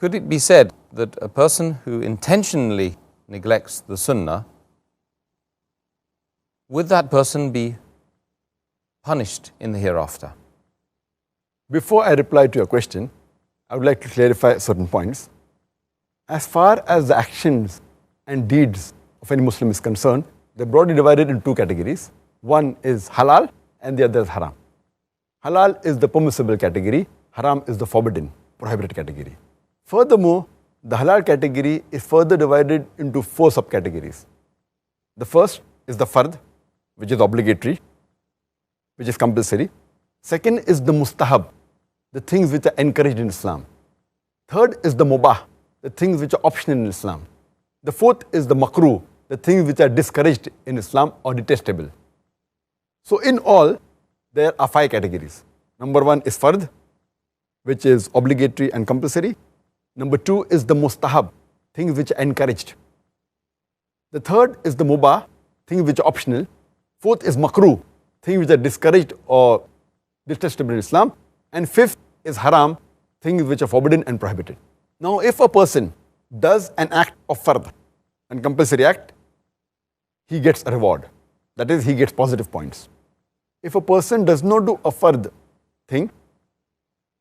Could it be said that a person who intentionally neglects the Sunnah, would that person be punished in the hereafter? Before I reply to your question, I would like to clarify certain points. As far as the actions and deeds of any Muslim is concerned, they're broadly divided into two categories. One is halal and the other is haram. Halal is the permissible category, haram is the forbidden, prohibited category. Furthermore, the halal category is further divided into four subcategories. The first is the fard, which is obligatory, which is compulsory. Second is the mustahab, the things which are encouraged in Islam. Third is the mubah, the things which are optional in Islam. The fourth is the makruh, the things which are discouraged in Islam or detestable. So in all, there are five categories. Number one is fard, which is obligatory and compulsory. Number two is the mustahab, things which are encouraged. The third is the mubah, things which are optional. Fourth is makruh, things which are discouraged or detestable in Islam. And fifth is haram, things which are forbidden and prohibited. Now, if a person does an act of fard, and compulsory act, he gets a reward. That is, he gets positive points. If a person does not do a fard thing,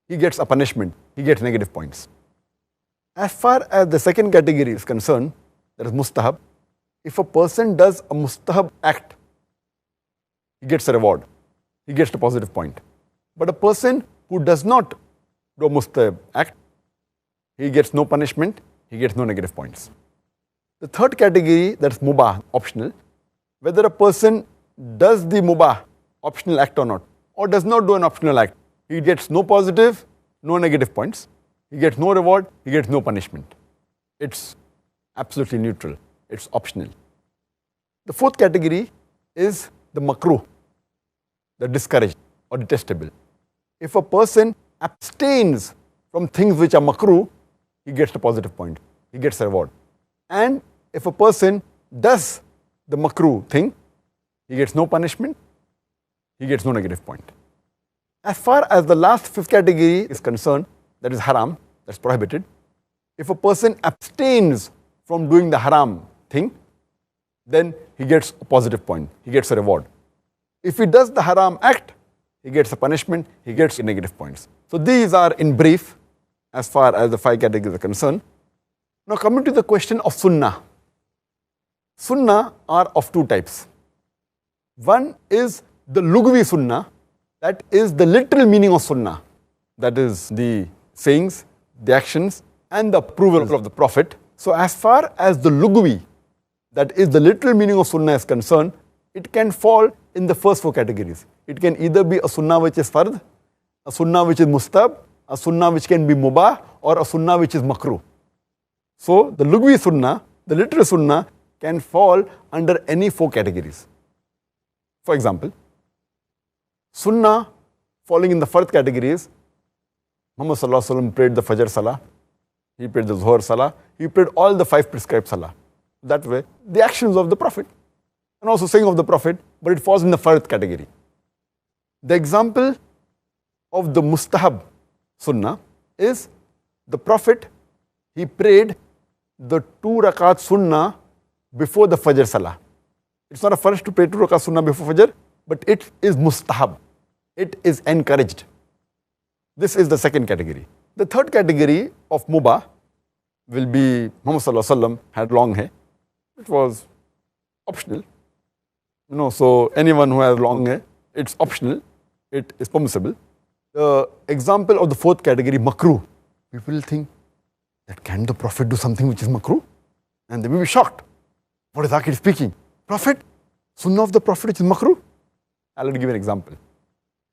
he gets a punishment, he gets negative points. As far as the second category is concerned, that is mustahab, if a person does a mustahab act, he gets a reward, he gets a positive point. But a person who does not do a mustahab act, he gets no punishment, he gets no negative points. The third category, that's mubah, optional, whether a person does the mubah, optional act or not, or does not do an optional act, he gets no positive, no negative points, he gets no reward, he gets no punishment. It's absolutely neutral, it's optional. The fourth category is the makruh, the discouraged or detestable. If a person abstains from things which are makruh, he gets a positive point, he gets a reward. And if a person does the makruh thing, he gets no punishment, he gets no negative point. As far as the last fifth category is concerned, that is haram, that's prohibited. If a person abstains from doing the haram thing, then he gets a positive point, he gets a reward. If he does the haram act, he gets a punishment, he gets negative points. So these are in brief as far as the five categories are concerned. Now coming to the question of sunnah. Sunnah are of two types. One is the lugwi sunnah, that is the literal meaning of sunnah. That is the sayings, the actions and the approval of the Prophet. So as far as the lugwi, that is the literal meaning of sunnah is concerned, it can fall in the first four categories. It can either be a sunnah which is fard, a sunnah which is mustab, a sunnah which can be mubah, or a sunnah which is makruh. So the lugwi sunnah, the literal sunnah, can fall under any four categories. For example, sunnah falling in the first category is Muhammad Sallallahu Alaihi Wasallam prayed the Fajr Salah, he prayed the Zuhr Salah, he prayed all the five prescribed Salah. That way, the actions of the Prophet and also saying of the Prophet, but it falls in the first category. The example of the mustahab sunnah is the Prophet, he prayed the 2 rakat sunnah before the Fajr Salah. It's not a first to pray 2 rakat sunnah before Fajr, but it is mustahab. It is encouraged. This is the second category. The third category of mubah will be Muhammad Sallallahu Alaihi Wasallam had long hair. It was optional. So anyone who has long hair, it's optional. It is permissible. The example of the fourth category, makruh. People think that can the Prophet do something which is makruh? And they will be shocked. What is Zakir speaking? Prophet? Sunnah of the Prophet which is makruh? I'll give you an example.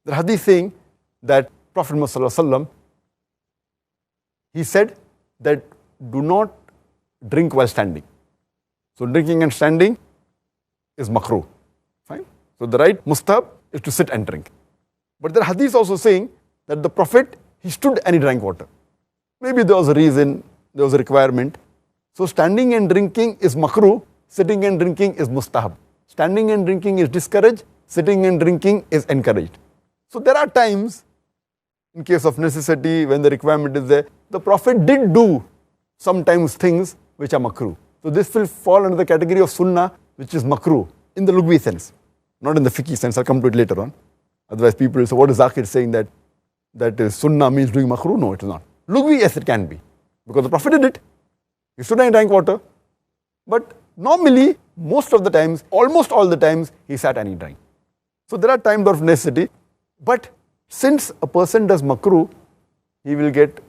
The hadith saying that Prophet Muhammad, he said that do not drink while standing. So drinking and standing is makruh. Fine. So the right mustahab is to sit and drink. But the hadith also saying that the Prophet, he stood and he drank water. Maybe there was a reason, there was a requirement. So standing and drinking is makruh, sitting and drinking is mustahab. Standing and drinking is discouraged, sitting and drinking is encouraged. So there are times in case of necessity, when the requirement is there. The Prophet did do sometimes things which are makruh. So this will fall under the category of sunnah, which is makruh, in the lugwi sense, not in the fiqhi sense. I'll come to it later on. Otherwise people will say, what is Zakir saying that is sunnah means doing makruh? No, it is not. Lugwi, yes, it can be. Because the Prophet did it. He stood and drank water. But normally, most of the times, almost all the times, he sat and he drank. So there are times of necessity. But since a person does makruh, he will get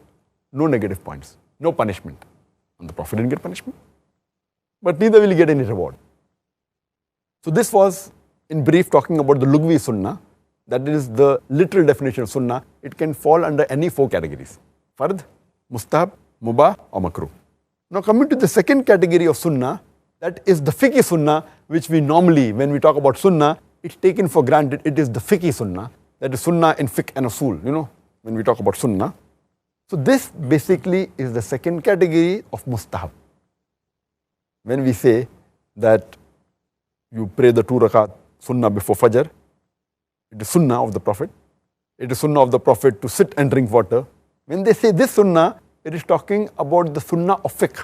no negative points, no punishment. And the Prophet didn't get punishment. But neither will he get any reward. So this was, in brief, talking about the lugwi sunnah. That is the literal definition of sunnah. It can fall under any 4 categories: fard, mustahab, mubah or makruh. Now coming to the second category of sunnah, that is the fiqhi sunnah, which we normally, when we talk about sunnah, it's taken for granted. It is the fiqhi sunnah. That is sunnah in fiqh and usul, when we talk about sunnah. So this basically is the second category of mustahab. When we say that you pray the 2 rakat sunnah before fajr, it is sunnah of the Prophet. It is sunnah of the Prophet to sit and drink water. When they say this sunnah, it is talking about the sunnah of fiqh.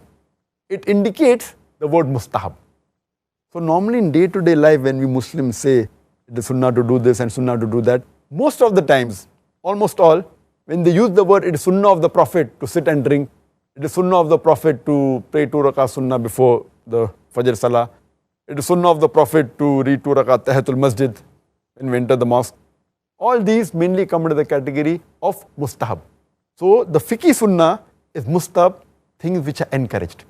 It indicates the word mustahab. So normally in day-to-day life, when we Muslims say it is sunnah to do this and sunnah to do that, most of the times, almost all, when they use the word, it is sunnah of the Prophet to sit and drink. It is sunnah of the Prophet to pray 2 rakat sunnah before the Fajr Salah. It is sunnah of the Prophet to read 2 rakat Tahiyatul Masjid when we enter the mosque. All these mainly come under the category of mustahab. So the fiqhi sunnah is mustahab, things which are encouraged.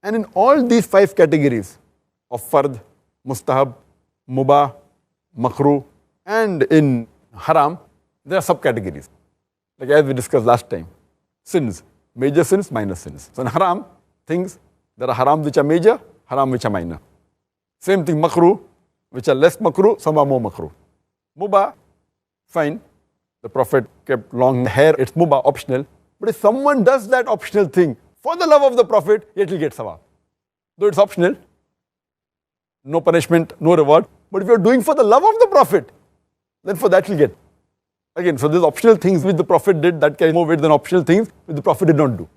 And in all these 5 categories of fard, mustahab, mubah, makruh, and in haram, there are subcategories. Like as we discussed last time, sins, major sins, minor sins. So in haram, things, there are haram which are major, haram which are minor. Same thing, makruh, which are less makruh, some are more makruh. Mubah, fine. The Prophet kept long hair, it's mubah, optional. But if someone does that optional thing for the love of the Prophet, yet he'll get sawab. Though it's optional, no punishment, no reward. But if you're doing for the love of the Prophet, then for that you'll get. Again, so these optional things which the Prophet did, that carry more weight than optional things which the Prophet did not do.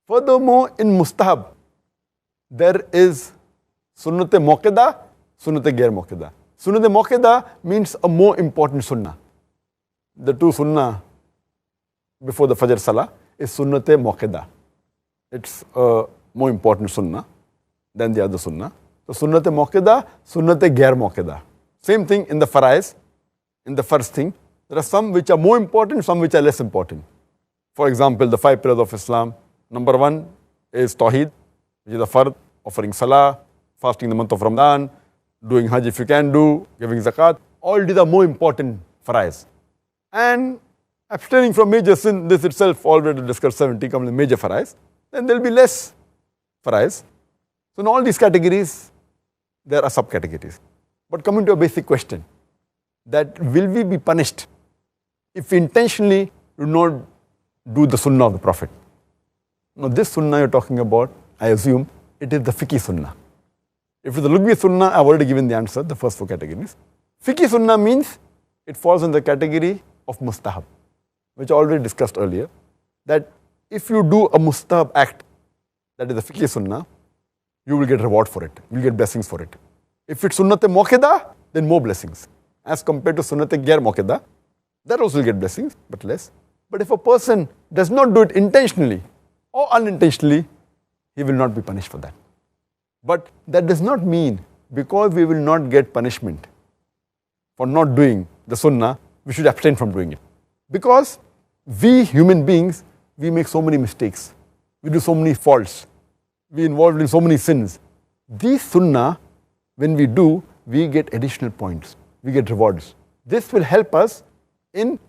Furthermore, in mustahab, there is sunnat-e muakkada, sunnat-e ghair muakkada. Sunnat-e muakkada means a more important sunnah. The 2 sunnah before the Fajr Salah is sunnat-e muakkada. It's a more important sunnah than the other sunnah. So sunnat-e muakkada, sunnat-e ghair muakkada. Same thing in the farais, in the first thing. There are some which are more important, some which are less important. For example, the 5 pillars of Islam. Number 1 is Tawheed, which is the fard, offering salah, fasting the month of Ramadan, doing hajj if you can do, giving zakat. All these are more important farais. And abstaining from major sin, this itself already discussed 70 comes in major farais. Then there will be less farais. So in all these categories, there are subcategories. But coming to a basic question, that will we be punished if we intentionally do not do the sunnah of the Prophet? Now this sunnah you're talking about, I assume, it is the fiqhi sunnah. If it's the lugwi sunnah, I've already given the answer, the first 4 categories. Fiqhi sunnah means it falls in the category of mustahab, which I already discussed earlier, that if you do a mustahab act, that is the fiqhi sunnah, you will get reward for it, you will get blessings for it. If it's sunnat-e muakkada, then more blessings. As compared to sunnat-e ghair muakkada, that also will get blessings, but less. But if a person does not do it intentionally or unintentionally, he will not be punished for that. But that does not mean because we will not get punishment for not doing the sunnah, we should abstain from doing it. Because we human beings, we make so many mistakes. We do so many faults. We involved in so many sins. These sunnah, when we do, we get additional points. We get rewards. This will help us in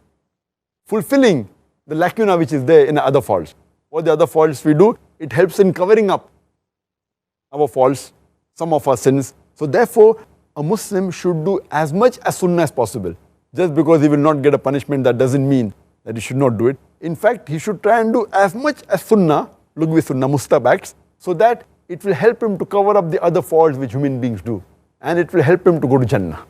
fulfilling the lacuna which is there in the other faults. What the other faults we do, it helps in covering up our faults, some of our sins. So therefore, a Muslim should do as much as sunnah as possible. Just because he will not get a punishment, that doesn't mean that he should not do it. In fact, he should try and do as much as sunnah, lugwi sunnah, mustahab acts, so that it will help him to cover up the other faults which human beings do. And it will help him to go to Jannah.